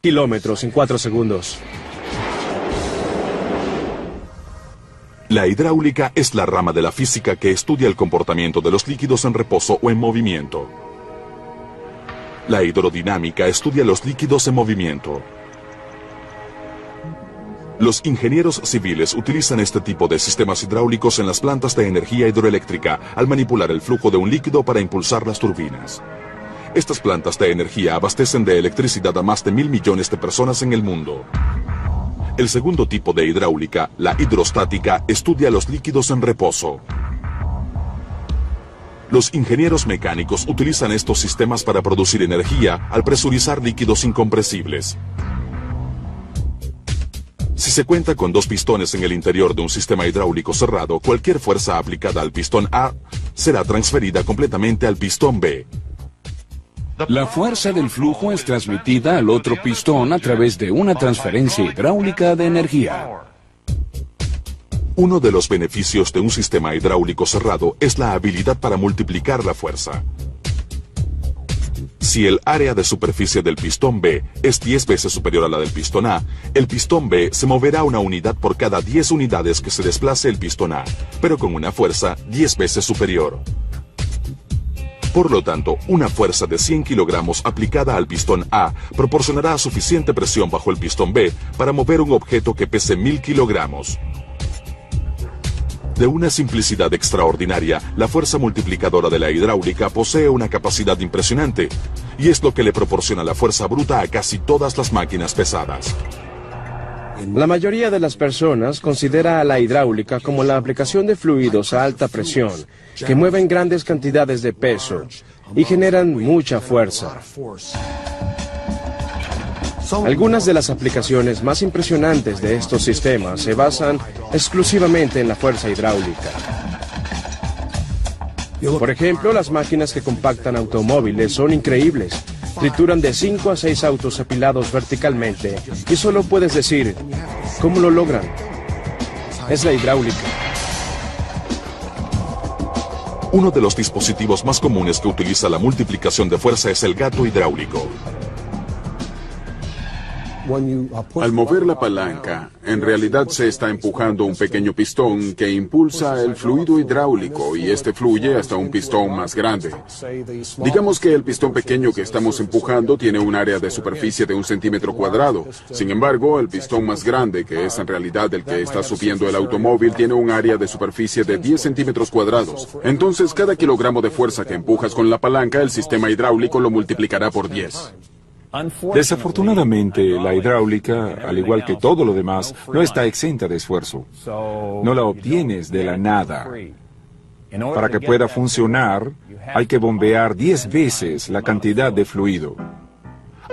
kilómetros en 4 segundos. La hidráulica es la rama de la física que estudia el comportamiento de los líquidos en reposo o en movimiento. La hidrodinámica estudia los líquidos en movimiento. Los ingenieros civiles utilizan este tipo de sistemas hidráulicos en las plantas de energía hidroeléctrica al manipular el flujo de un líquido para impulsar las turbinas. Estas plantas de energía abastecen de electricidad a más de 1.000 millones de personas en el mundo. El segundo tipo de hidráulica, la hidrostática, estudia los líquidos en reposo. Los ingenieros mecánicos utilizan estos sistemas para producir energía al presurizar líquidos incompresibles. Si se cuenta con 2 pistones en el interior de un sistema hidráulico cerrado, cualquier fuerza aplicada al pistón A será transferida completamente al pistón B. La fuerza del flujo es transmitida al otro pistón a través de una transferencia hidráulica de energía. Uno de los beneficios de un sistema hidráulico cerrado es la habilidad para multiplicar la fuerza. Si el área de superficie del pistón B es 10 veces superior a la del pistón A, el pistón B se moverá una unidad por cada 10 unidades que se desplace el pistón A, pero con una fuerza 10 veces superior. Por lo tanto, una fuerza de 100 kilogramos aplicada al pistón A proporcionará suficiente presión bajo el pistón B para mover un objeto que pese 1.000 kilogramos. De una simplicidad extraordinaria, la fuerza multiplicadora de la hidráulica posee una capacidad impresionante, y es lo que le proporciona la fuerza bruta a casi todas las máquinas pesadas. La mayoría de las personas considera a la hidráulica como la aplicación de fluidos a alta presión, que mueven grandes cantidades de peso y generan mucha fuerza. Algunas de las aplicaciones más impresionantes de estos sistemas se basan exclusivamente en la fuerza hidráulica. Por ejemplo, las máquinas que compactan automóviles son increíbles. Trituran de 5 a 6 autos apilados verticalmente y solo puedes decir, ¿cómo lo logran? Es la hidráulica. Uno de los dispositivos más comunes que utiliza la multiplicación de fuerza es el gato hidráulico. Al mover la palanca, en realidad se está empujando un pequeño pistón que impulsa el fluido hidráulico y este fluye hasta un pistón más grande. Digamos que el pistón pequeño que estamos empujando tiene un área de superficie de 1 centímetro cuadrado. Sin embargo, el pistón más grande, que es en realidad el que está subiendo el automóvil, tiene un área de superficie de 10 centímetros cuadrados. Entonces, cada kilogramo de fuerza que empujas con la palanca, el sistema hidráulico lo multiplicará por 10. Desafortunadamente, la hidráulica, al igual que todo lo demás, no está exenta de esfuerzo. No la obtienes de la nada. Para que pueda funcionar, hay que bombear 10 veces la cantidad de fluido.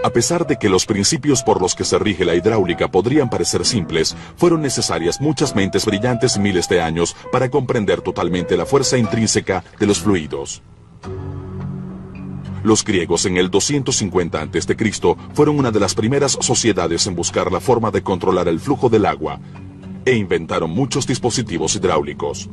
A pesar de que los principios por los que se rige la hidráulica podrían parecer simples, fueron necesarias muchas mentes brillantes y miles de años para comprender totalmente la fuerza intrínseca de los fluidos. Los griegos en el 250 a.C. fueron una de las primeras sociedades en buscar la forma de controlar el flujo del agua e inventaron muchos dispositivos hidráulicos.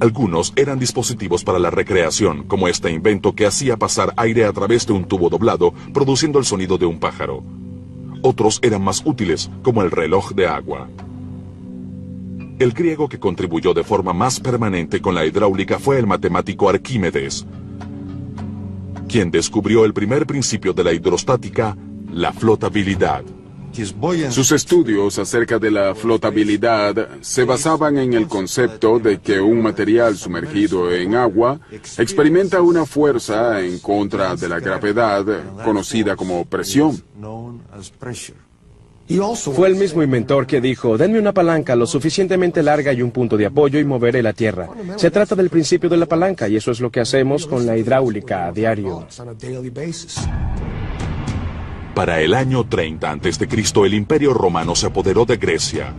Algunos eran dispositivos para la recreación, como este invento que hacía pasar aire a través de un tubo doblado, produciendo el sonido de un pájaro. Otros eran más útiles, como el reloj de agua. El griego que contribuyó de forma más permanente con la hidráulica fue el matemático Arquímedes, quien descubrió el primer principio de la hidrostática, la flotabilidad. Sus estudios acerca de la flotabilidad se basaban en el concepto de que un material sumergido en agua experimenta una fuerza en contra de la gravedad, conocida como presión. Fue el mismo inventor que dijo, denme una palanca lo suficientemente larga y un punto de apoyo y moveré la tierra. Se trata del principio de la palanca y eso es lo que hacemos con la hidráulica a diario. Para el año 30 a.C., el Imperio Romano se apoderó de Grecia.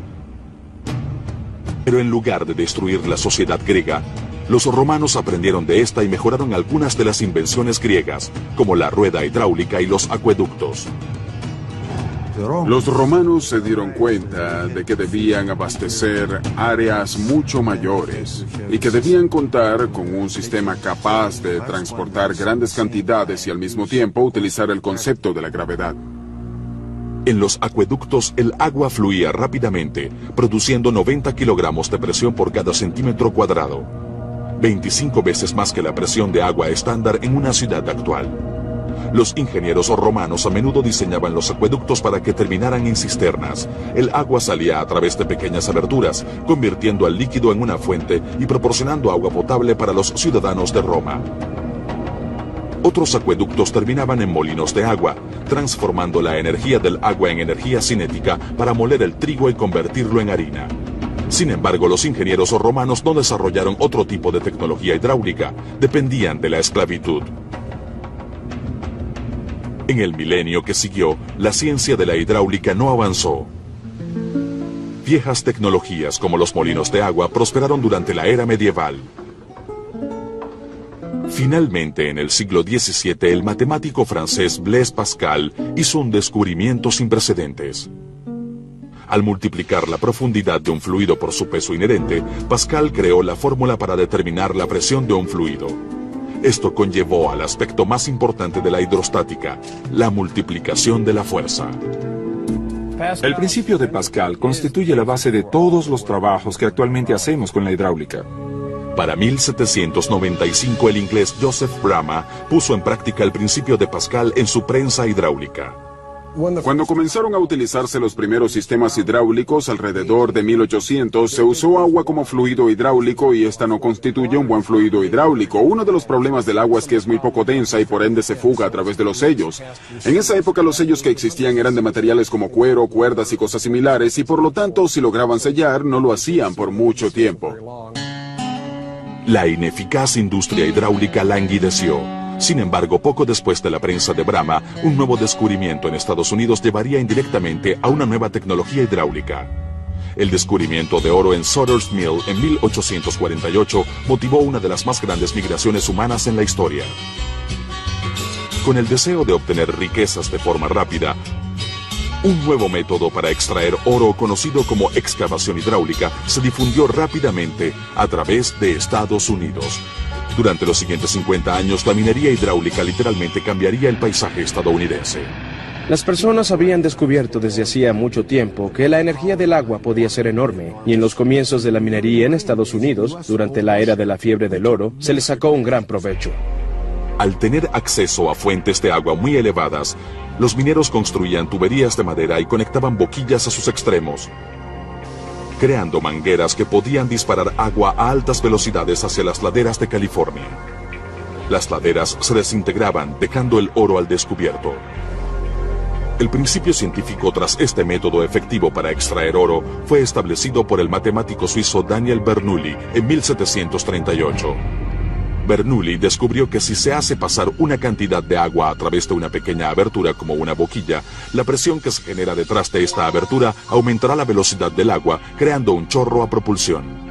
Pero en lugar de destruir la sociedad griega, los romanos aprendieron de esta y mejoraron algunas de las invenciones griegas, como la rueda hidráulica y los acueductos. Los romanos se dieron cuenta de que debían abastecer áreas mucho mayores y que debían contar con un sistema capaz de transportar grandes cantidades y al mismo tiempo utilizar el concepto de la gravedad. En los acueductos el agua fluía rápidamente, produciendo 90 kilogramos de presión por cada centímetro cuadrado, 25 veces más que la presión de agua estándar en una ciudad actual. Los ingenieros romanos a menudo diseñaban los acueductos para que terminaran en cisternas. El agua salía a través de pequeñas aberturas, convirtiendo al líquido en una fuente y proporcionando agua potable para los ciudadanos de Roma. Otros acueductos terminaban en molinos de agua, transformando la energía del agua en energía cinética para moler el trigo y convertirlo en harina. Sin embargo, los ingenieros romanos no desarrollaron otro tipo de tecnología hidráulica, dependían de la esclavitud. En el milenio que siguió, la ciencia de la hidráulica no avanzó. Viejas tecnologías como los molinos de agua prosperaron durante la era medieval. Finalmente, en el siglo XVII, el matemático francés Blaise Pascal hizo un descubrimiento sin precedentes. Al multiplicar la profundidad de un fluido por su peso inherente, Pascal creó la fórmula para determinar la presión de un fluido. Esto conllevó al aspecto más importante de la hidrostática, la multiplicación de la fuerza. El principio de Pascal constituye la base de todos los trabajos que actualmente hacemos con la hidráulica. Para 1795 el inglés Joseph Bramah puso en práctica el principio de Pascal en su prensa hidráulica. Cuando comenzaron a utilizarse los primeros sistemas hidráulicos alrededor de 1800, se usó agua como fluido hidráulico y esta no constituye un buen fluido hidráulico. Uno de los problemas del agua es que es muy poco densa y por ende se fuga a través de los sellos. En esa época los sellos que existían eran de materiales como cuero, cuerdas y cosas similares y por lo tanto si lograban sellar no lo hacían por mucho tiempo. La ineficaz industria hidráulica languideció. Sin embargo, poco después de la prensa de Bramah, un nuevo descubrimiento en Estados Unidos llevaría indirectamente a una nueva tecnología hidráulica. El descubrimiento de oro en Sutter's Mill en 1848 motivó una de las más grandes migraciones humanas en la historia. Con el deseo de obtener riquezas de forma rápida, un nuevo método para extraer oro conocido como excavación hidráulica se difundió rápidamente a través de Estados Unidos. Durante los siguientes 50 años, la minería hidráulica literalmente cambiaría el paisaje estadounidense. Las personas habían descubierto desde hacía mucho tiempo que la energía del agua podía ser enorme, y en los comienzos de la minería en Estados Unidos, durante la era de la fiebre del oro, se le sacó un gran provecho. Al tener acceso a fuentes de agua muy elevadas, los mineros construían tuberías de madera y conectaban boquillas a sus extremos, creando mangueras que podían disparar agua a altas velocidades hacia las laderas de California. Las laderas se desintegraban, dejando el oro al descubierto. El principio científico tras este método efectivo para extraer oro fue establecido por el matemático suizo Daniel Bernoulli en 1738. Bernoulli descubrió que si se hace pasar una cantidad de agua a través de una pequeña abertura como una boquilla, la presión que se genera detrás de esta abertura aumentará la velocidad del agua, creando un chorro a propulsión.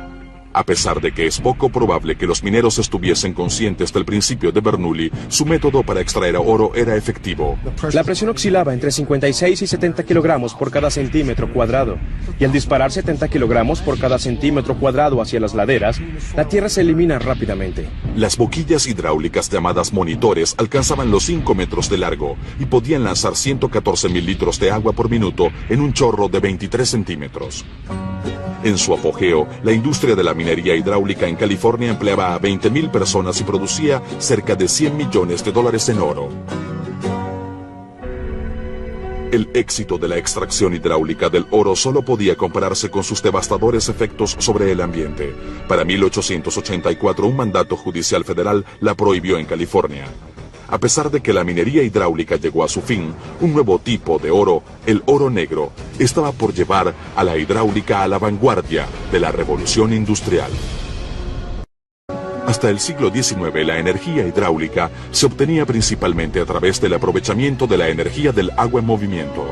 A pesar de que es poco probable que los mineros estuviesen conscientes del principio de Bernoulli, su método para extraer oro era efectivo. La presión oscilaba entre 56 y 70 kilogramos por cada centímetro cuadrado, y al disparar 70 kilogramos por cada centímetro cuadrado hacia las laderas, la tierra se elimina rápidamente. Las boquillas hidráulicas llamadas monitores alcanzaban los 5 metros de largo y podían lanzar 114.000 litros de agua por minuto en un chorro de 23 centímetros. En su apogeo, la industria de la minería hidráulica en California empleaba a 20.000 personas y producía cerca de $100 millones en oro. El éxito de la extracción hidráulica del oro solo podía compararse con sus devastadores efectos sobre el ambiente. Para 1884, un mandato judicial federal la prohibió en California. A pesar de que la minería hidráulica llegó a su fin, un nuevo tipo de oro, el oro negro, estaba por llevar a la hidráulica a la vanguardia de la revolución industrial. Hasta el siglo XIX, la energía hidráulica se obtenía principalmente a través del aprovechamiento de la energía del agua en movimiento.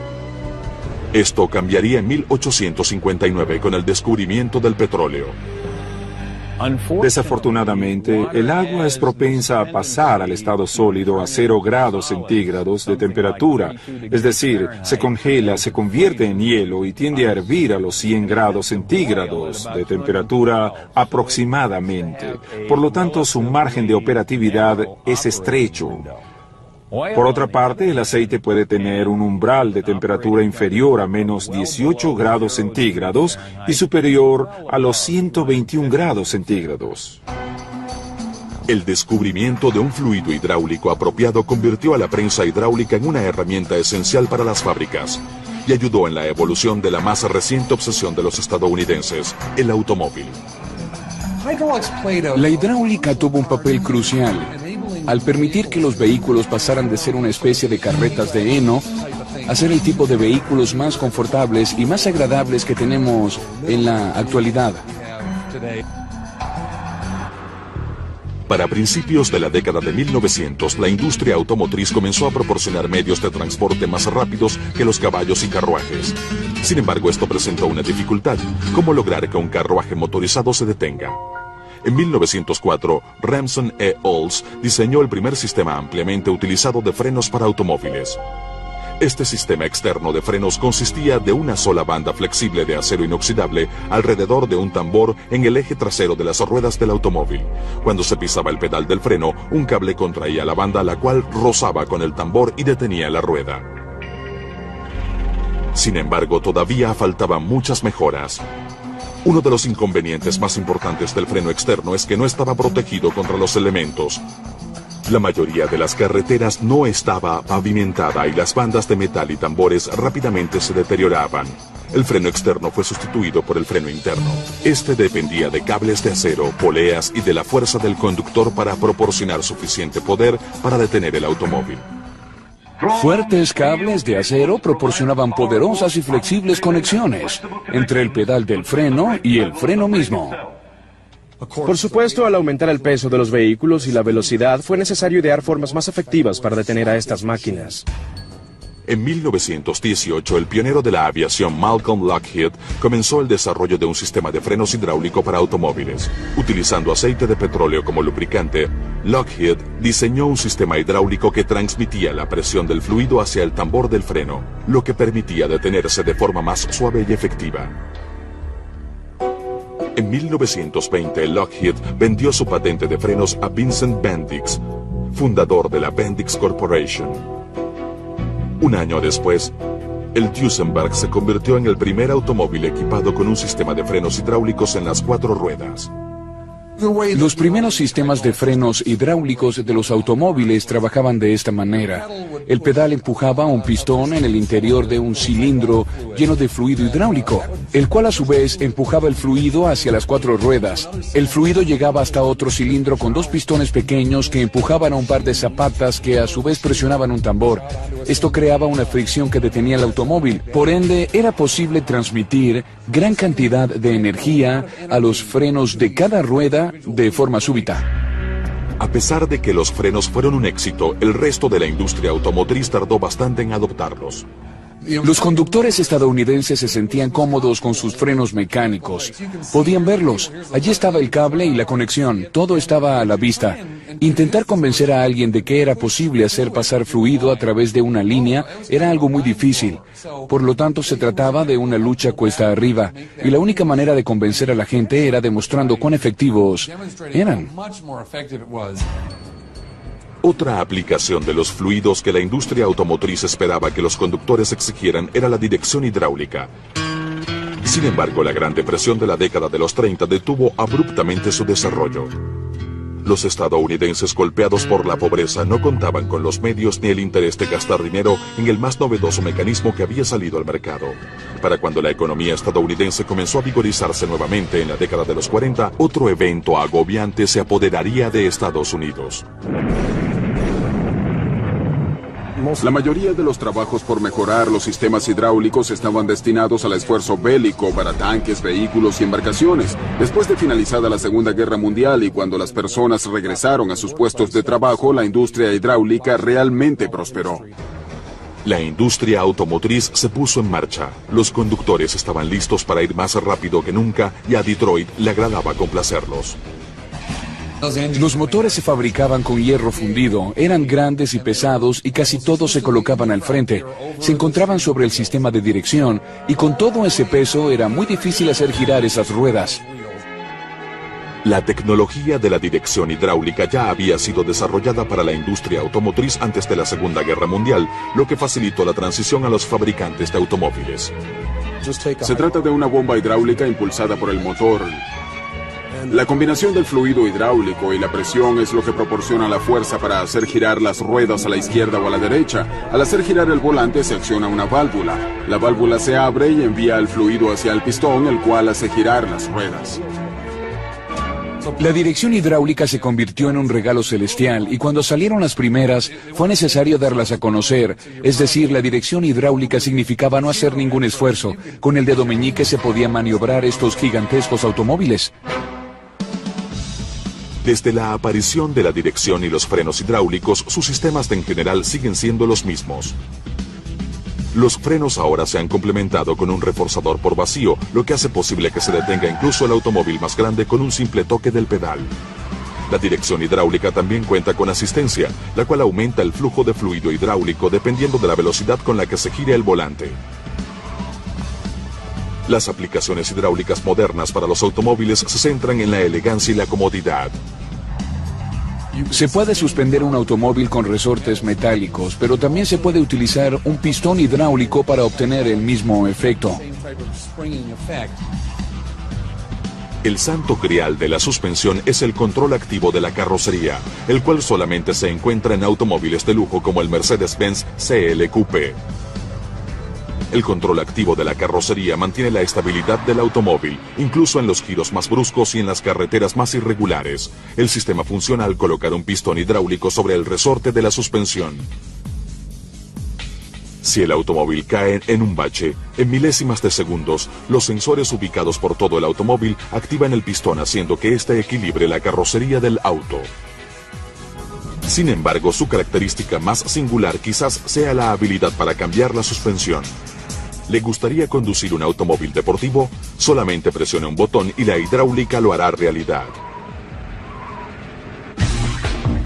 Esto cambiaría en 1859 con el descubrimiento del petróleo. Desafortunadamente, el agua es propensa a pasar al estado sólido a 0 grados centígrados de temperatura, es decir, se congela, se convierte en hielo y tiende a hervir a los 100 grados centígrados de temperatura aproximadamente. Por lo tanto, su margen de operatividad es estrecho. Por otra parte, el aceite puede tener un umbral de temperatura inferior a menos 18 grados centígrados y superior a los 121 grados centígrados. El descubrimiento de un fluido hidráulico apropiado convirtió a la prensa hidráulica en una herramienta esencial para las fábricas y ayudó en la evolución de la más reciente obsesión de los estadounidenses, el automóvil. La hidráulica tuvo un papel crucial al permitir que los vehículos pasaran de ser una especie de carretas de heno a ser el tipo de vehículos más confortables y más agradables que tenemos en la actualidad. Para principios de la década de 1900, la industria automotriz comenzó a proporcionar medios de transporte más rápidos que los caballos y carruajes. Sin embargo, esto presentó una dificultad: cómo lograr que un carruaje motorizado se detenga. En 1904, Remsen E. Olds diseñó el primer sistema ampliamente utilizado de frenos para automóviles. Este sistema externo de frenos consistía de una sola banda flexible de acero inoxidable alrededor de un tambor en el eje trasero de las ruedas del automóvil. Cuando se pisaba el pedal del freno, un cable contraía la banda, la cual rozaba con el tambor y detenía la rueda. Sin embargo, todavía faltaban muchas mejoras. Uno de los inconvenientes más importantes del freno externo es que no estaba protegido contra los elementos. La mayoría de las carreteras no estaba pavimentada y las bandas de metal y tambores rápidamente se deterioraban. El freno externo fue sustituido por el freno interno. Este dependía de cables de acero, poleas y de la fuerza del conductor para proporcionar suficiente poder para detener el automóvil. Fuertes cables de acero proporcionaban poderosas y flexibles conexiones entre el pedal del freno y el freno mismo. Por supuesto, al aumentar el peso de los vehículos y la velocidad, fue necesario idear formas más efectivas para detener a estas máquinas. En 1918, el pionero de la aviación Malcolm Lockheed comenzó el desarrollo de un sistema de frenos hidráulico para automóviles. Utilizando aceite de petróleo como lubricante, Lockheed diseñó un sistema hidráulico que transmitía la presión del fluido hacia el tambor del freno, lo que permitía detenerse de forma más suave y efectiva. En 1920, Lockheed vendió su patente de frenos a Vincent Bendix, fundador de la Bendix Corporation. Un año después, el Duesenberg se convirtió en el primer automóvil equipado con un sistema de frenos hidráulicos en las 4 ruedas. Los primeros sistemas de frenos hidráulicos de los automóviles trabajaban de esta manera. El pedal empujaba un pistón en el interior de un cilindro lleno de fluido hidráulico, el cual a su vez empujaba el fluido hacia las 4 ruedas. El fluido llegaba hasta otro cilindro con 2 pistones pequeños que empujaban a un par de zapatas que a su vez presionaban un tambor. Esto creaba una fricción que detenía el automóvil. Por ende, era posible transmitir gran cantidad de energía a los frenos de cada rueda de forma súbita. A pesar de que los frenos fueron un éxito, el resto de la industria automotriz tardó bastante en adoptarlos. Los conductores estadounidenses se sentían cómodos con sus frenos mecánicos. Podían verlos. Allí estaba el cable y la conexión. Todo estaba a la vista. Intentar convencer a alguien de que era posible hacer pasar fluido a través de una línea era algo muy difícil. Por lo tanto, se trataba de una lucha cuesta arriba. Y la única manera de convencer a la gente era demostrando cuán efectivos eran. Otra aplicación de los fluidos que la industria automotriz esperaba que los conductores exigieran era la dirección hidráulica. Sin embargo, la Gran Depresión de la década de los 30 detuvo abruptamente su desarrollo. Los estadounidenses, golpeados por la pobreza, no contaban con los medios ni el interés de gastar dinero en el más novedoso mecanismo que había salido al mercado. Para cuando la economía estadounidense comenzó a vigorizarse nuevamente en la década de los 40, otro evento agobiante se apoderaría de Estados Unidos. La mayoría de los trabajos por mejorar los sistemas hidráulicos estaban destinados al esfuerzo bélico para tanques, vehículos y embarcaciones. Después de finalizada la Segunda Guerra Mundial y cuando las personas regresaron a sus puestos de trabajo, la industria hidráulica realmente prosperó. La industria automotriz se puso en marcha. Los conductores estaban listos para ir más rápido que nunca y a Detroit le agradaba complacerlos. Los motores se fabricaban con hierro fundido, eran grandes y pesados y casi todos se colocaban al frente. Se encontraban sobre el sistema de dirección y con todo ese peso era muy difícil hacer girar esas ruedas. La tecnología de la dirección hidráulica ya había sido desarrollada para la industria automotriz antes de la Segunda Guerra Mundial, lo que facilitó la transición a los fabricantes de automóviles. Se trata de una bomba hidráulica impulsada por el motor. La combinación del fluido hidráulico y la presión es lo que proporciona la fuerza para hacer girar las ruedas a la izquierda o a la derecha. Al hacer girar el volante se acciona una válvula. La válvula se abre y envía el fluido hacia el pistón, el cual hace girar las ruedas. La dirección hidráulica se convirtió en un regalo celestial y cuando salieron las primeras fue necesario darlas a conocer. Es decir, la dirección hidráulica significaba no hacer ningún esfuerzo. Con el dedo meñique se podía maniobrar estos gigantescos automóviles. Desde la aparición de la dirección y los frenos hidráulicos, sus sistemas en general siguen siendo los mismos. Los frenos ahora se han complementado con un reforzador por vacío, lo que hace posible que se detenga incluso el automóvil más grande con un simple toque del pedal. La dirección hidráulica también cuenta con asistencia, la cual aumenta el flujo de fluido hidráulico dependiendo de la velocidad con la que se gire el volante. Las aplicaciones hidráulicas modernas para los automóviles se centran en la elegancia y la comodidad. Se puede suspender un automóvil con resortes metálicos, pero también se puede utilizar un pistón hidráulico para obtener el mismo efecto. El santo grial de la suspensión es el control activo de la carrocería, el cual solamente se encuentra en automóviles de lujo como el Mercedes-Benz CL-Coupe. El control activo de la carrocería mantiene la estabilidad del automóvil, incluso en los giros más bruscos y en las carreteras más irregulares. El sistema funciona al colocar un pistón hidráulico sobre el resorte de la suspensión. Si el automóvil cae en un bache, en milésimas de segundos, los sensores ubicados por todo el automóvil activan el pistón haciendo que éste equilibre la carrocería del auto. Sin embargo, su característica más singular quizás sea la habilidad para cambiar la suspensión. ¿Le gustaría conducir un automóvil deportivo? Solamente presione un botón y la hidráulica lo hará realidad.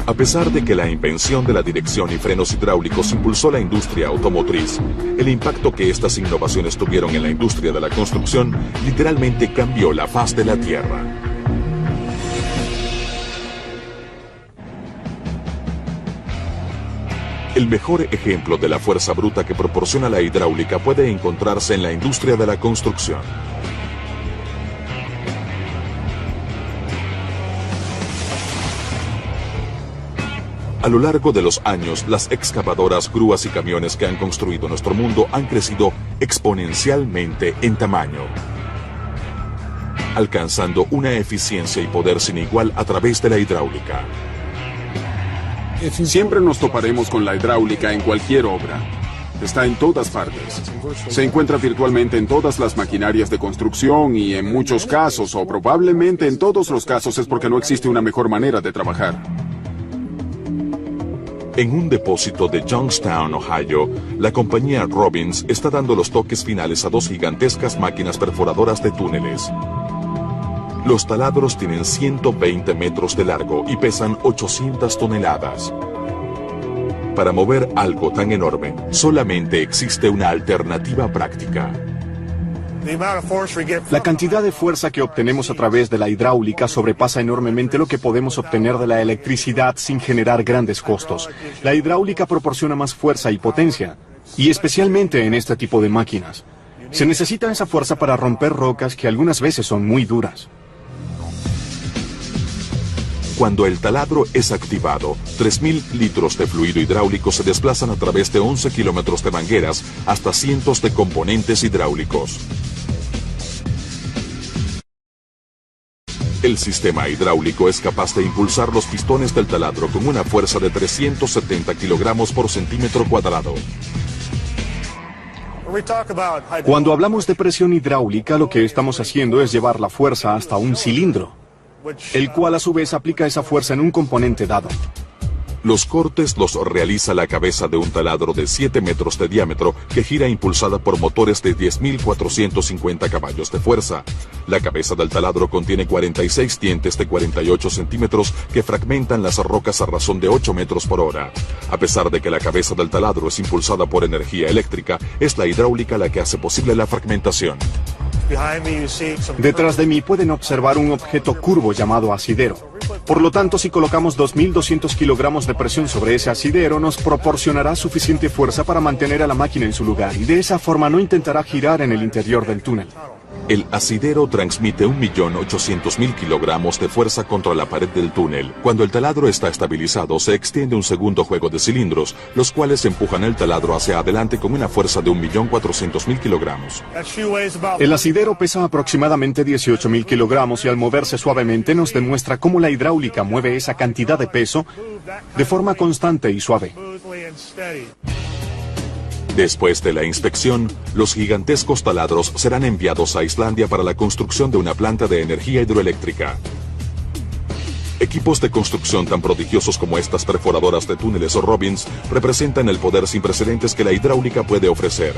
A pesar de que la invención de la dirección y frenos hidráulicos impulsó la industria automotriz, el impacto que estas innovaciones tuvieron en la industria de la construcción literalmente cambió la faz de la Tierra. El mejor ejemplo de la fuerza bruta que proporciona la hidráulica puede encontrarse en la industria de la construcción. A lo largo de los años, las excavadoras, grúas y camiones que han construido nuestro mundo han crecido exponencialmente en tamaño, alcanzando una eficiencia y poder sin igual a través de la hidráulica. Siempre nos toparemos con la hidráulica en cualquier obra. Está en todas partes. Se encuentra virtualmente en todas las maquinarias de construcción y en muchos casos, o probablemente en todos los casos, es porque no existe una mejor manera de trabajar. En un depósito de Youngstown, Ohio, la compañía Robbins está dando los toques finales a dos gigantescas máquinas perforadoras de túneles. Los taladros tienen 120 metros de largo y pesan 800 toneladas. Para mover algo tan enorme, solamente existe una alternativa práctica. La cantidad de fuerza que obtenemos a través de la hidráulica sobrepasa enormemente lo que podemos obtener de la electricidad sin generar grandes costos. La hidráulica proporciona más fuerza y potencia, y especialmente en este tipo de máquinas. Se necesita esa fuerza para romper rocas que algunas veces son muy duras. Cuando el taladro es activado, 3.000 litros de fluido hidráulico se desplazan a través de 11 kilómetros de mangueras hasta cientos de componentes hidráulicos. El sistema hidráulico es capaz de impulsar los pistones del taladro con una fuerza de 370 kilogramos por centímetro cuadrado. Cuando hablamos de presión hidráulica, lo que estamos haciendo es llevar la fuerza hasta un cilindro, el cual a su vez aplica esa fuerza en un componente dado. Los cortes los realiza la cabeza de un taladro de 7 metros de diámetro que gira impulsada por motores de 10.450 caballos de fuerza. La cabeza del taladro contiene 46 dientes de 48 centímetros que fragmentan las rocas a razón de 8 metros por hora. A pesar de que la cabeza del taladro es impulsada por energía eléctrica, es la hidráulica la que hace posible la fragmentación. Detrás de mí pueden observar un objeto curvo llamado asidero. Por lo tanto, si colocamos 2.200 kilogramos de presión sobre ese asidero, nos proporcionará suficiente fuerza para mantener a la máquina en su lugar y de esa forma no intentará girar en el interior del túnel. El asidero transmite 1.800.000 kilogramos de fuerza contra la pared del túnel. Cuando el taladro está estabilizado, se extiende un segundo juego de cilindros, los cuales empujan el taladro hacia adelante con una fuerza de 1.400.000 kilogramos. El asidero pesa aproximadamente 18.000 kilogramos y al moverse suavemente nos demuestra cómo la hidráulica mueve esa cantidad de peso de forma constante y suave. Después de la inspección, los gigantescos taladros serán enviados a Islandia para la construcción de una planta de energía hidroeléctrica. Equipos de construcción tan prodigiosos como estas perforadoras de túneles o Robbins representan el poder sin precedentes que la hidráulica puede ofrecer.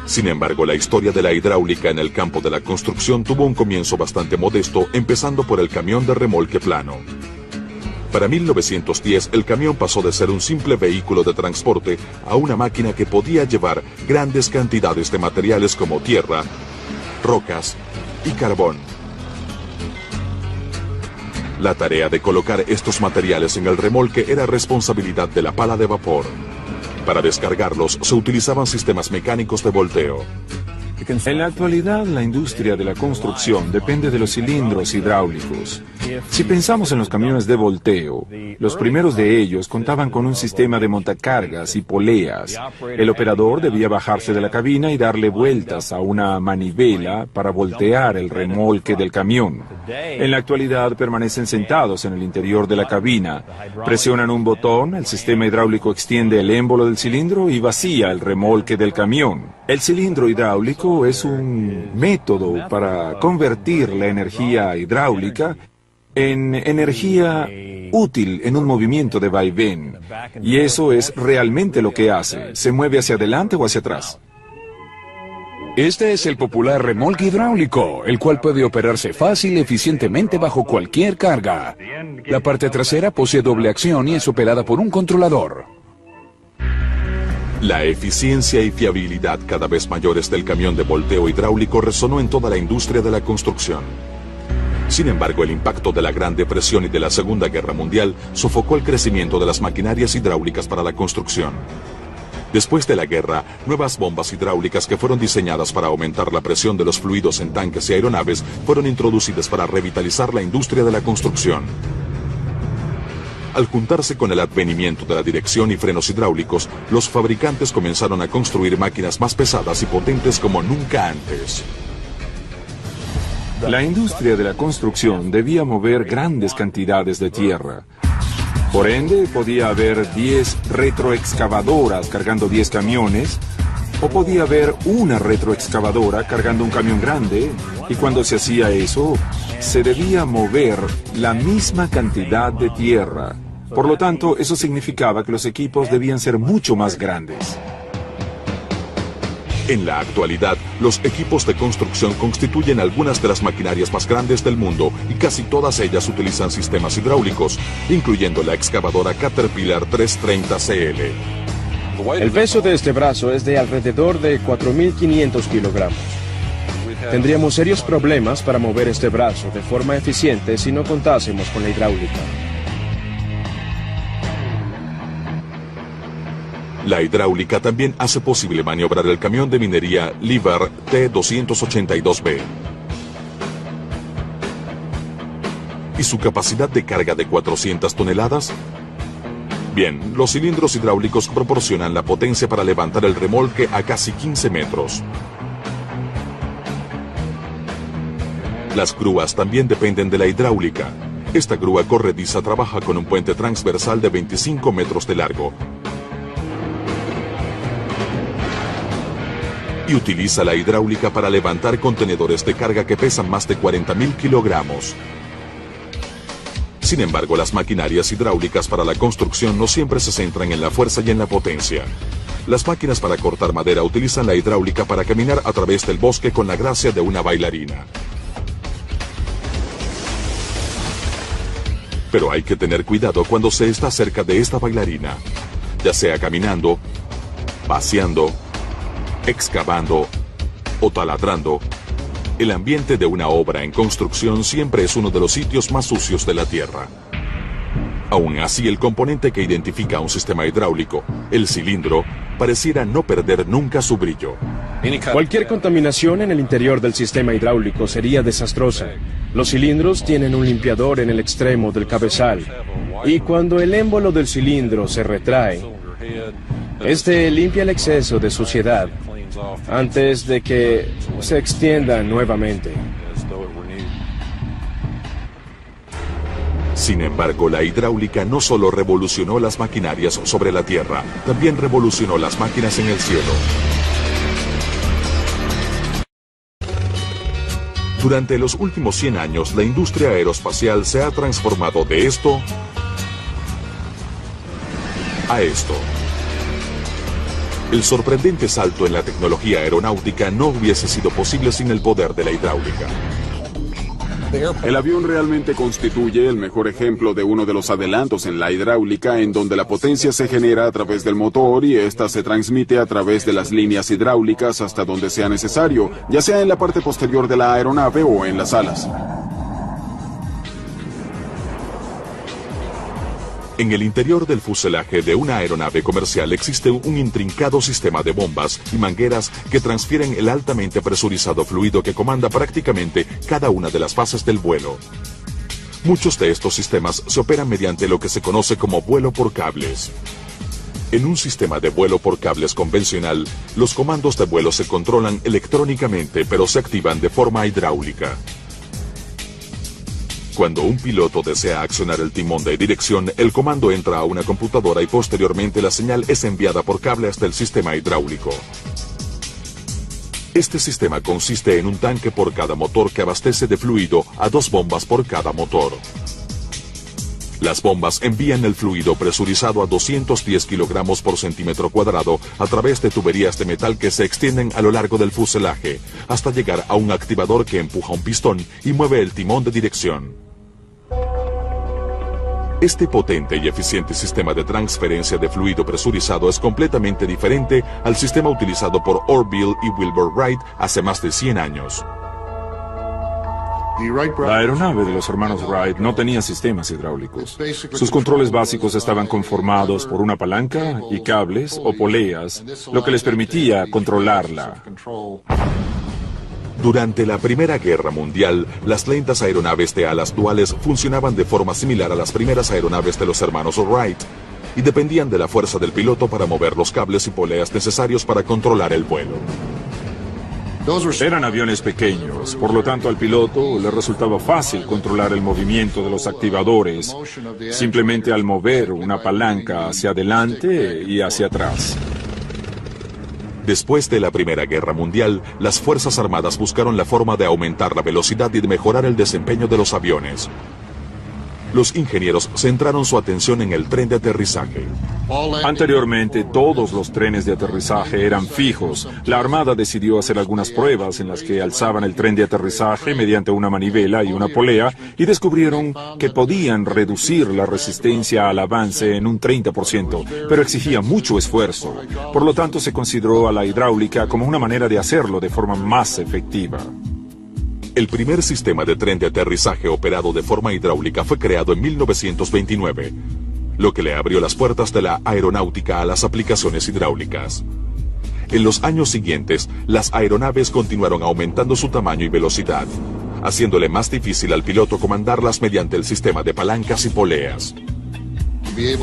Sin embargo, la historia de la hidráulica en el campo de la construcción tuvo un comienzo bastante modesto, empezando por el camión de remolque plano. Para 1910, el camión pasó de ser un simple vehículo de transporte a una máquina que podía llevar grandes cantidades de materiales como tierra, rocas y carbón. La tarea de colocar estos materiales en el remolque era responsabilidad de la pala de vapor. Para descargarlos se utilizaban sistemas mecánicos de volteo. En la actualidad, la industria de la construcción depende de los cilindros hidráulicos. Si pensamos en los camiones de volteo, los primeros de ellos contaban con un sistema de montacargas y poleas. El operador debía bajarse de la cabina y darle vueltas a una manivela para voltear el remolque del camión. En la actualidad permanecen sentados en el interior de la cabina, presionan un botón, el sistema hidráulico extiende el émbolo del cilindro y vacía el remolque del camión. El cilindro hidráulico es un método para convertir la energía hidráulica en energía útil en un movimiento de vaivén. Y eso es realmente lo que hace. Se mueve hacia adelante o hacia atrás. Este es el popular remolque hidráulico, el cual puede operarse fácil y eficientemente bajo cualquier carga. La parte trasera posee doble acción y es operada por un controlador. La eficiencia y fiabilidad cada vez mayores del camión de volteo hidráulico resonó en toda la industria de la construcción. Sin embargo, el impacto de la Gran Depresión y de la Segunda Guerra Mundial sofocó el crecimiento de las maquinarias hidráulicas para la construcción. Después de la guerra, nuevas bombas hidráulicas que fueron diseñadas para aumentar la presión de los fluidos en tanques y aeronaves fueron introducidas para revitalizar la industria de la construcción. Al juntarse con el advenimiento de la dirección y frenos hidráulicos, los fabricantes comenzaron a construir máquinas más pesadas y potentes como nunca antes. La industria de la construcción debía mover grandes cantidades de tierra. Por ende, podía haber 10 retroexcavadoras cargando 10 camiones, o podía haber una retroexcavadora cargando un camión grande, y cuando se hacía eso, se debía mover la misma cantidad de tierra. Por lo tanto, eso significaba que los equipos debían ser mucho más grandes. En la actualidad, los equipos de construcción constituyen algunas de las maquinarias más grandes del mundo y casi todas ellas utilizan sistemas hidráulicos, incluyendo la excavadora Caterpillar 330CL. El peso de este brazo es de alrededor de 4.500 kilogramos. Tendríamos serios problemas para mover este brazo de forma eficiente si no contásemos con la hidráulica. La hidráulica también hace posible maniobrar el camión de minería Liebherr T282B. ¿Y su capacidad de carga de 400 toneladas? Bien, los cilindros hidráulicos proporcionan la potencia para levantar el remolque a casi 15 metros. Las grúas también dependen de la hidráulica. Esta grúa corrediza trabaja con un puente transversal de 25 metros de largo y utiliza la hidráulica para levantar contenedores de carga que pesan más de 40.000 kilogramos. Sin embargo, las maquinarias hidráulicas para la construcción no siempre se centran en la fuerza y en la potencia. Las máquinas para cortar madera utilizan la hidráulica para caminar a través del bosque con la gracia de una bailarina. Pero hay que tener cuidado cuando se está cerca de esta bailarina, ya sea caminando, paseando, excavando o taladrando. El ambiente de una obra en construcción siempre es uno de los sitios más sucios de la Tierra. Aún así, el componente que identifica un sistema hidráulico, el cilindro, pareciera no perder nunca su brillo. Cualquier contaminación en el interior del sistema hidráulico sería desastrosa. Los cilindros tienen un limpiador en el extremo del cabezal, y cuando el émbolo del cilindro se retrae, este limpia el exceso de suciedad antes de que se extienda nuevamente. Sin embargo, la hidráulica no solo revolucionó las maquinarias sobre la Tierra, también revolucionó las máquinas en el cielo. Durante los últimos 100 años, la industria aeroespacial se ha transformado de esto a esto. El sorprendente salto en la tecnología aeronáutica no hubiese sido posible sin el poder de la hidráulica. El avión realmente constituye el mejor ejemplo de uno de los adelantos en la hidráulica, en donde la potencia se genera a través del motor y ésta se transmite a través de las líneas hidráulicas hasta donde sea necesario, ya sea en la parte posterior de la aeronave o en las alas. En el interior del fuselaje de una aeronave comercial existe un intrincado sistema de bombas y mangueras que transfieren el altamente presurizado fluido que comanda prácticamente cada una de las fases del vuelo. Muchos de estos sistemas se operan mediante lo que se conoce como vuelo por cables. En un sistema de vuelo por cables convencional, los comandos de vuelo se controlan electrónicamente, pero se activan de forma hidráulica. Cuando un piloto desea accionar el timón de dirección, el comando entra a una computadora y posteriormente la señal es enviada por cable hasta el sistema hidráulico. Este sistema consiste en un tanque por cada motor que abastece de fluido a 2 bombas por cada motor. Las bombas envían el fluido presurizado a 210 kilogramos por centímetro cuadrado a través de tuberías de metal que se extienden a lo largo del fuselaje, hasta llegar a un activador que empuja un pistón y mueve el timón de dirección. Este potente y eficiente sistema de transferencia de fluido presurizado es completamente diferente al sistema utilizado por Orville y Wilbur Wright hace más de 100 años. La aeronave de los hermanos Wright no tenía sistemas hidráulicos. Sus controles básicos estaban conformados por una palanca y cables o poleas, lo que les permitía controlarla. Durante la Primera Guerra Mundial, las lentas aeronaves de alas duales funcionaban de forma similar a las primeras aeronaves de los hermanos Wright y dependían de la fuerza del piloto para mover los cables y poleas necesarios para controlar el vuelo. Eran aviones pequeños, por lo tanto al piloto le resultaba fácil controlar el movimiento de los activadores, simplemente al mover una palanca hacia adelante y hacia atrás. Después de la Primera Guerra Mundial, las Fuerzas Armadas buscaron la forma de aumentar la velocidad y de mejorar el desempeño de los aviones. Los ingenieros centraron su atención en el tren de aterrizaje. Anteriormente, todos los trenes de aterrizaje eran fijos. La Armada decidió hacer algunas pruebas en las que alzaban el tren de aterrizaje mediante una manivela y una polea y descubrieron que podían reducir la resistencia al avance en un 30%, pero exigía mucho esfuerzo. Por lo tanto, se consideró a la hidráulica como una manera de hacerlo de forma más efectiva. El primer sistema de tren de aterrizaje operado de forma hidráulica fue creado en 1929, lo que le abrió las puertas de la aeronáutica a las aplicaciones hidráulicas. En los años siguientes, las aeronaves continuaron aumentando su tamaño y velocidad, haciéndole más difícil al piloto comandarlas mediante el sistema de palancas y poleas.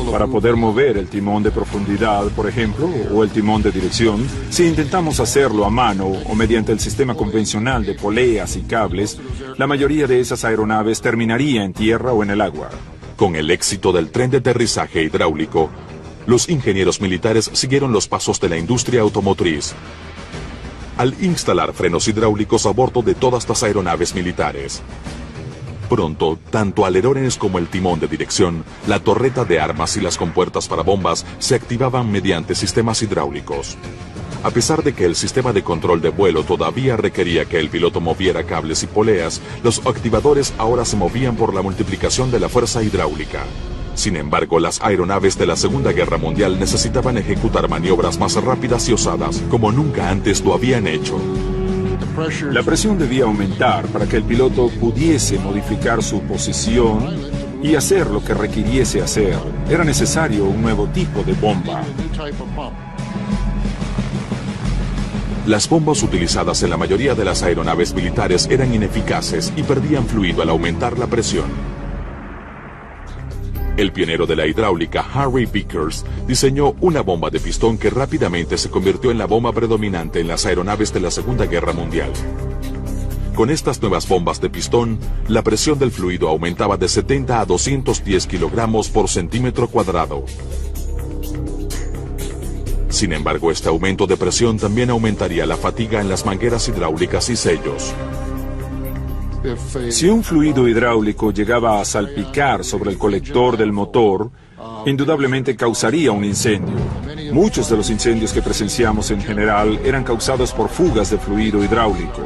Para poder mover el timón de profundidad, por ejemplo, o el timón de dirección, si intentamos hacerlo a mano o mediante el sistema convencional de poleas y cables, la mayoría de esas aeronaves terminaría en tierra o en el agua. Con el éxito del tren de aterrizaje hidráulico, los ingenieros militares siguieron los pasos de la industria automotriz, al instalar frenos hidráulicos a bordo de todas las aeronaves militares. Pronto, tanto alerones como el timón de dirección, la torreta de armas y las compuertas para bombas se activaban mediante sistemas hidráulicos. A pesar de que el sistema de control de vuelo todavía requería que el piloto moviera cables y poleas, los activadores ahora se movían por la multiplicación de la fuerza hidráulica. Sin embargo, las aeronaves de la Segunda Guerra Mundial necesitaban ejecutar maniobras más rápidas y osadas, como nunca antes lo habían hecho. La presión debía aumentar para que el piloto pudiese modificar su posición y hacer lo que requiriese hacer. Era necesario un nuevo tipo de bomba. Las bombas utilizadas en la mayoría de las aeronaves militares eran ineficaces y perdían fluido al aumentar la presión. El pionero de la hidráulica, Harry Vickers, diseñó una bomba de pistón que rápidamente se convirtió en la bomba predominante en las aeronaves de la Segunda Guerra Mundial. Con estas nuevas bombas de pistón, la presión del fluido aumentaba de 70 a 210 kilogramos por centímetro cuadrado. Sin embargo, este aumento de presión también aumentaría la fatiga en las mangueras hidráulicas y sellos. Si un fluido hidráulico llegaba a salpicar sobre el colector del motor, indudablemente causaría un incendio. Muchos de los incendios que presenciamos en general eran causados por fugas de fluido hidráulico.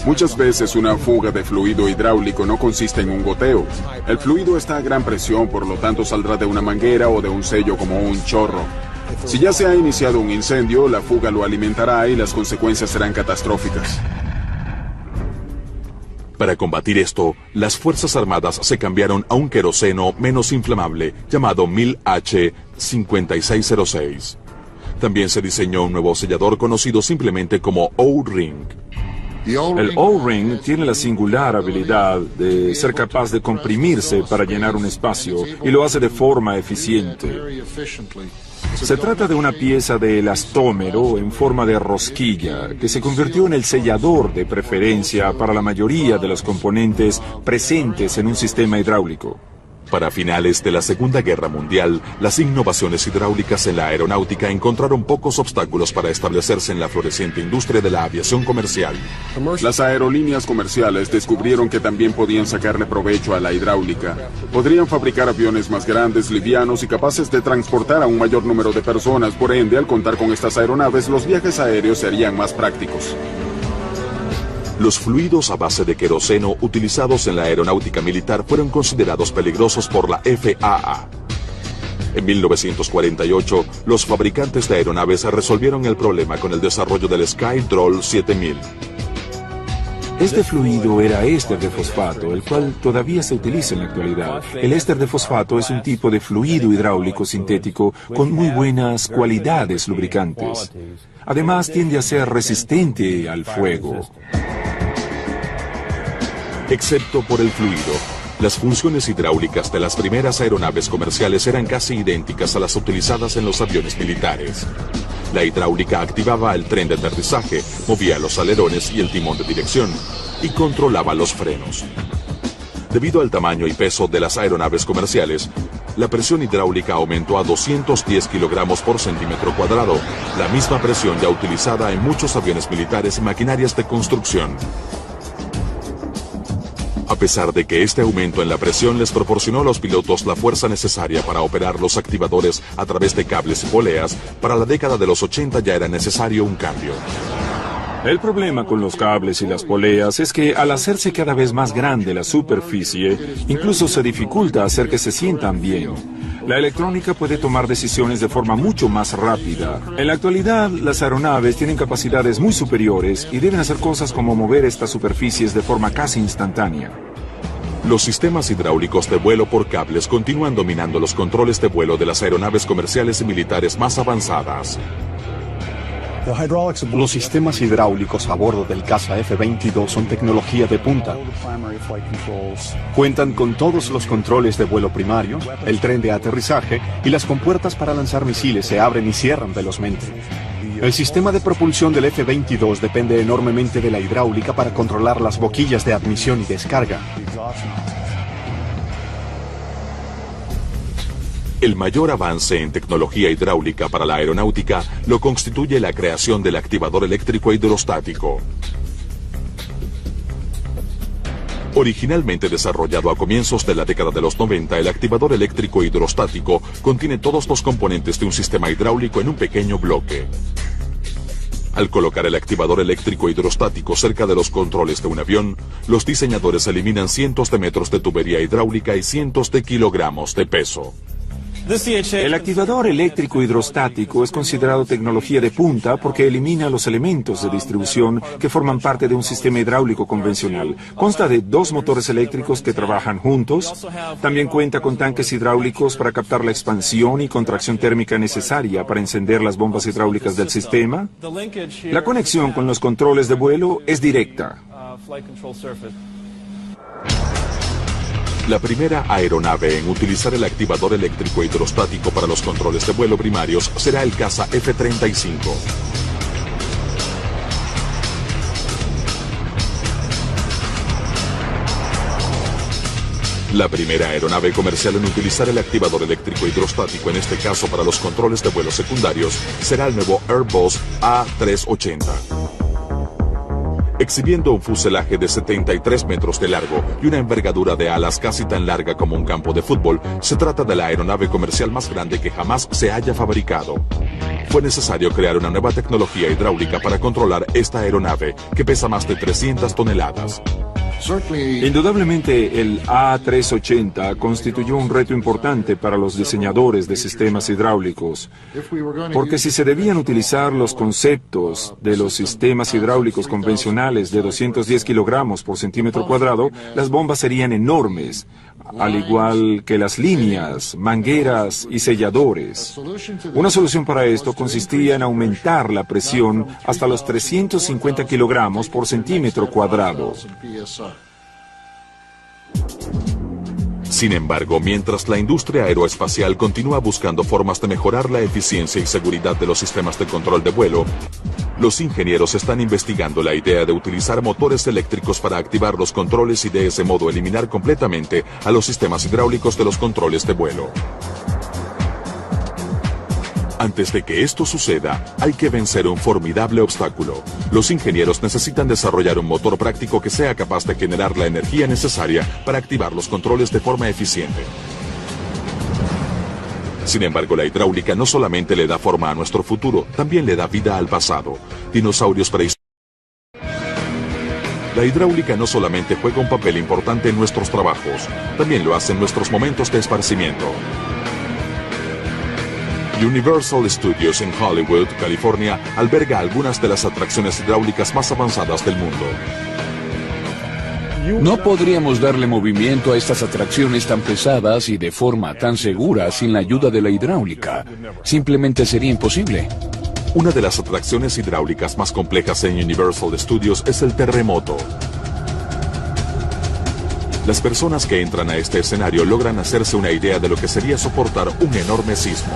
Muchas veces una fuga de fluido hidráulico no consiste en un goteo. El fluido está a gran presión, por lo tanto saldrá de una manguera o de un sello como un chorro. Si ya se ha iniciado un incendio, la fuga lo alimentará y las consecuencias serán catastróficas. Para combatir esto, las Fuerzas Armadas se cambiaron a un queroseno menos inflamable llamado 1000H5606. También se diseñó un nuevo sellador conocido simplemente como O-Ring. El O-Ring tiene la singular habilidad de ser capaz de comprimirse para llenar un espacio y lo hace de forma eficiente. Se trata de una pieza de elastómero en forma de rosquilla que se convirtió en el sellador de preferencia para la mayoría de los componentes presentes en un sistema hidráulico. Para finales de la Segunda Guerra Mundial, las innovaciones hidráulicas en la aeronáutica encontraron pocos obstáculos para establecerse en la floreciente industria de la aviación comercial. Las aerolíneas comerciales descubrieron que también podían sacarle provecho a la hidráulica. Podrían fabricar aviones más grandes, livianos y capaces de transportar a un mayor número de personas. Por ende, al contar con estas aeronaves, los viajes aéreos serían más prácticos. Los fluidos a base de queroseno utilizados en la aeronáutica militar fueron considerados peligrosos por la FAA. En 1948, los fabricantes de aeronaves resolvieron el problema con el desarrollo del Skydrol 7000. Este fluido era éster de fosfato, el cual todavía se utiliza en la actualidad. El éster de fosfato es un tipo de fluido hidráulico sintético con muy buenas cualidades lubricantes. Además, tiende a ser resistente al fuego. Excepto por el fluido, las funciones hidráulicas de las primeras aeronaves comerciales eran casi idénticas a las utilizadas en los aviones militares. La hidráulica activaba el tren de aterrizaje, movía los alerones y el timón de dirección, y controlaba los frenos. Debido al tamaño y peso de las aeronaves comerciales, la presión hidráulica aumentó a 210 kilogramos por centímetro cuadrado, la misma presión ya utilizada en muchos aviones militares y maquinarias de construcción. A pesar de que este aumento en la presión les proporcionó a los pilotos la fuerza necesaria para operar los activadores a través de cables y poleas, para la década de los 80 ya era necesario un cambio. El problema con los cables y las poleas es que al hacerse cada vez más grande la superficie, incluso se dificulta hacer que se sientan bien. La electrónica puede tomar decisiones de forma mucho más rápida. En la actualidad, las aeronaves tienen capacidades muy superiores y deben hacer cosas como mover estas superficies de forma casi instantánea. Los sistemas hidráulicos de vuelo por cables continúan dominando los controles de vuelo de las aeronaves comerciales y militares más avanzadas. Los sistemas hidráulicos a bordo del caza F-22 son tecnología de punta. Cuentan con todos los controles de vuelo primario, el tren de aterrizaje y las compuertas para lanzar misiles se abren y cierran velozmente. El sistema de propulsión del F-22 depende enormemente de la hidráulica para controlar las boquillas de admisión y descarga. El mayor avance en tecnología hidráulica para la aeronáutica lo constituye la creación del activador eléctrico hidrostático. Originalmente desarrollado a comienzos de la década de los 90, el activador eléctrico hidrostático contiene todos los componentes de un sistema hidráulico en un pequeño bloque. Al colocar el activador eléctrico hidrostático cerca de los controles de un avión, los diseñadores eliminan cientos de metros de tubería hidráulica y cientos de kilogramos de peso. El activador eléctrico hidrostático es considerado tecnología de punta porque elimina los elementos de distribución que forman parte de un sistema hidráulico convencional. Consta de 2 motores eléctricos que trabajan juntos. También cuenta con tanques hidráulicos para captar la expansión y contracción térmica necesaria para encender las bombas hidráulicas del sistema. La conexión con los controles de vuelo es directa. La primera aeronave en utilizar el activador eléctrico hidrostático para los controles de vuelo primarios será el caza F-35. La primera aeronave comercial en utilizar el activador eléctrico hidrostático, en este caso para los controles de vuelo secundarios, será el nuevo Airbus A380. Exhibiendo un fuselaje de 73 metros de largo y una envergadura de alas casi tan larga como un campo de fútbol, se trata de la aeronave comercial más grande que jamás se haya fabricado. Fue necesario crear una nueva tecnología hidráulica para controlar esta aeronave, que pesa más de 300 toneladas. Indudablemente, el A380 constituyó un reto importante para los diseñadores de sistemas hidráulicos, porque si se debían utilizar los conceptos de los sistemas hidráulicos convencionales de 210 kilogramos por centímetro cuadrado, las bombas serían enormes, al igual que las líneas, mangueras y selladores. Una solución para esto consistía en aumentar la presión hasta los 350 kilogramos por centímetro cuadrado. Sin embargo, mientras la industria aeroespacial continúa buscando formas de mejorar la eficiencia y seguridad de los sistemas de control de vuelo, los ingenieros están investigando la idea de utilizar motores eléctricos para activar los controles y de ese modo eliminar completamente a los sistemas hidráulicos de los controles de vuelo. Antes de que esto suceda, hay que vencer un formidable obstáculo. Los ingenieros necesitan desarrollar un motor práctico que sea capaz de generar la energía necesaria para activar los controles de forma eficiente. Sin embargo, la hidráulica no solamente le da forma a nuestro futuro, también le da vida al pasado. Dinosaurios prehistóricos. La hidráulica no solamente juega un papel importante en nuestros trabajos, también lo hace en nuestros momentos de esparcimiento. Universal Studios en Hollywood, California, alberga algunas de las atracciones hidráulicas más avanzadas del mundo. No podríamos darle movimiento a estas atracciones tan pesadas y de forma tan segura sin la ayuda de la hidráulica. Simplemente sería imposible. Una de las atracciones hidráulicas más complejas en Universal Studios es el terremoto. Las personas que entran a este escenario logran hacerse una idea de lo que sería soportar un enorme sismo.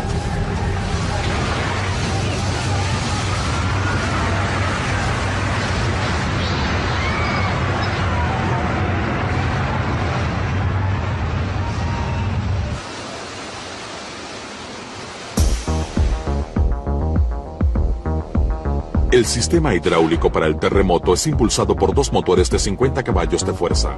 El sistema hidráulico para el terremoto es impulsado por 2 motores de 50 caballos de fuerza.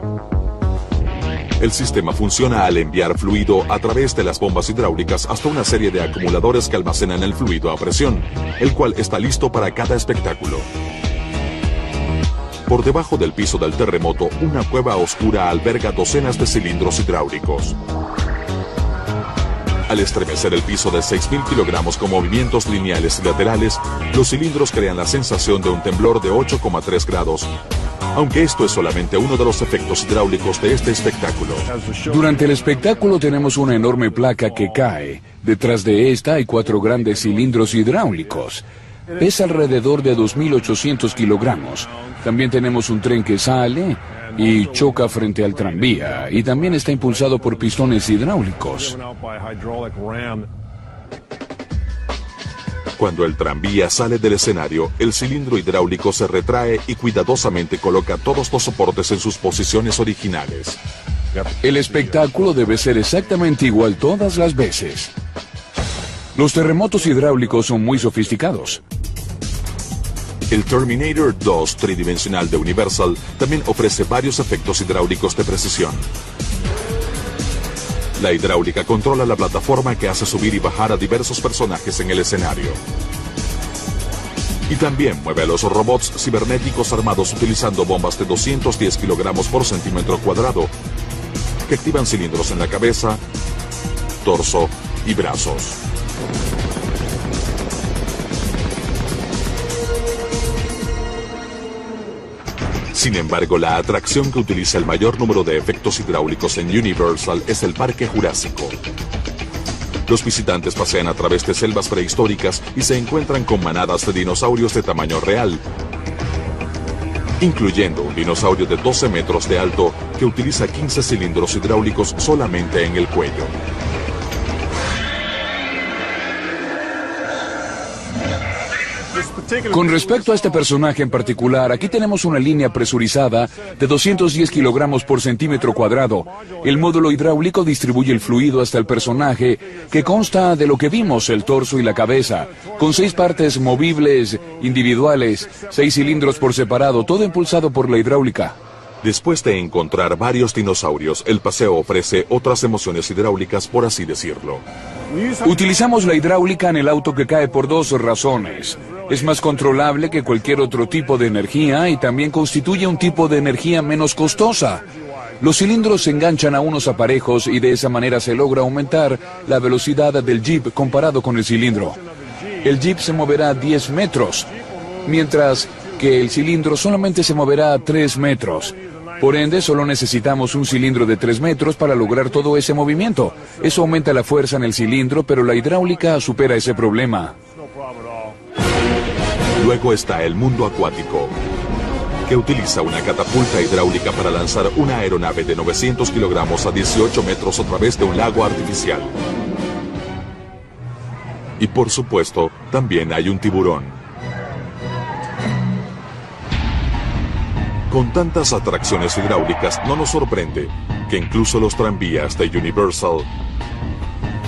El sistema funciona al enviar fluido a través de las bombas hidráulicas hasta una serie de acumuladores que almacenan el fluido a presión, el cual está listo para cada espectáculo. Por debajo del piso del terremoto, una cueva oscura alberga docenas de cilindros hidráulicos. Al estremecer el piso de 6.000 kilogramos con movimientos lineales y laterales, los cilindros crean la sensación de un temblor de 8,3 grados. Aunque esto es solamente uno de los efectos hidráulicos de este espectáculo. Durante el espectáculo tenemos una enorme placa que cae. Detrás de esta hay 4 grandes cilindros hidráulicos. Pesa alrededor de 2.800 kilogramos. También tenemos un tren que sale y choca frente al tranvía, y también está impulsado por pistones hidráulicos. Cuando el tranvía sale del escenario, el cilindro hidráulico se retrae y cuidadosamente coloca todos los soportes en sus posiciones originales. El espectáculo debe ser exactamente igual todas las veces. Los terremotos hidráulicos son muy sofisticados. El Terminator 2 tridimensional de Universal también ofrece varios efectos hidráulicos de precisión. La hidráulica controla la plataforma que hace subir y bajar a diversos personajes en el escenario. Y también mueve a los robots cibernéticos armados utilizando bombas de 210 kilogramos por centímetro cuadrado, que activan cilindros en la cabeza, torso y brazos. Sin embargo, la atracción que utiliza el mayor número de efectos hidráulicos en Universal es el Parque Jurásico. Los visitantes pasean a través de selvas prehistóricas y se encuentran con manadas de dinosaurios de tamaño real, incluyendo un dinosaurio de 12 metros de alto que utiliza 15 cilindros hidráulicos solamente en el cuello. Con respecto a este personaje en particular, aquí tenemos una línea presurizada de 210 kilogramos por centímetro cuadrado. El módulo hidráulico distribuye el fluido hasta el personaje, que consta de lo que vimos, el torso y la cabeza, con 6 partes movibles individuales, 6 cilindros por separado, todo impulsado por la hidráulica. Después de encontrar varios dinosaurios, el paseo ofrece otras emociones hidráulicas, por así decirlo. Utilizamos la hidráulica en el auto que cae por 2 razones. Es más controlable que cualquier otro tipo de energía y también constituye un tipo de energía menos costosa. Los cilindros se enganchan a unos aparejos y de esa manera se logra aumentar la velocidad del jeep comparado con el cilindro. El jeep se moverá 10 metros, mientras que el cilindro solamente se moverá 3 metros. Por ende, solo necesitamos un cilindro de 3 metros para lograr todo ese movimiento. Eso aumenta la fuerza en el cilindro, pero la hidráulica supera ese problema. Luego está el mundo acuático, que utiliza una catapulta hidráulica para lanzar una aeronave de 900 kilogramos a 18 metros a través de un lago artificial. Y por supuesto, también hay un tiburón. Con tantas atracciones hidráulicas, no nos sorprende que incluso los tranvías de Universal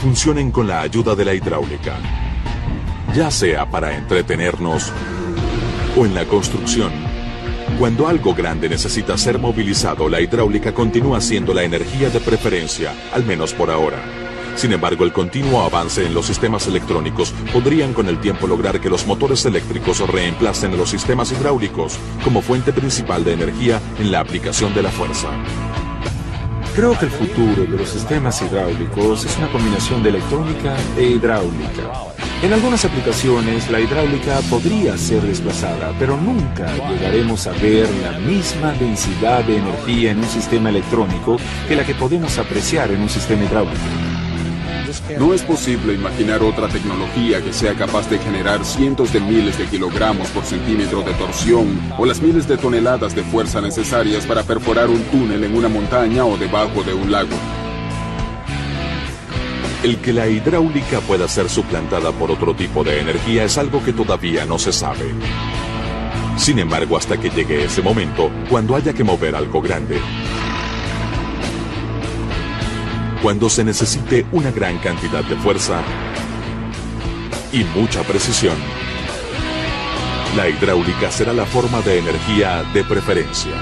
funcionen con la ayuda de la hidráulica, ya sea para entretenernos o en la construcción. Cuando algo grande necesita ser movilizado, la hidráulica continúa siendo la energía de preferencia, al menos por ahora. Sin embargo, el continuo avance en los sistemas electrónicos podrían con el tiempo lograr que los motores eléctricos reemplacen a los sistemas hidráulicos como fuente principal de energía en la aplicación de la fuerza. Creo que el futuro de los sistemas hidráulicos es una combinación de electrónica e hidráulica. En algunas aplicaciones la hidráulica podría ser desplazada, pero nunca llegaremos a ver la misma densidad de energía en un sistema electrónico que la que podemos apreciar en un sistema hidráulico. No es posible imaginar otra tecnología que sea capaz de generar cientos de miles de kilogramos por centímetro de torsión o las miles de toneladas de fuerza necesarias para perforar un túnel en una montaña o debajo de un lago. El que la hidráulica pueda ser suplantada por otro tipo de energía es algo que todavía no se sabe. Sin embargo, hasta que llegue ese momento, cuando haya que mover algo grande, cuando se necesite una gran cantidad de fuerza y mucha precisión, la hidráulica será la forma de energía de preferencia.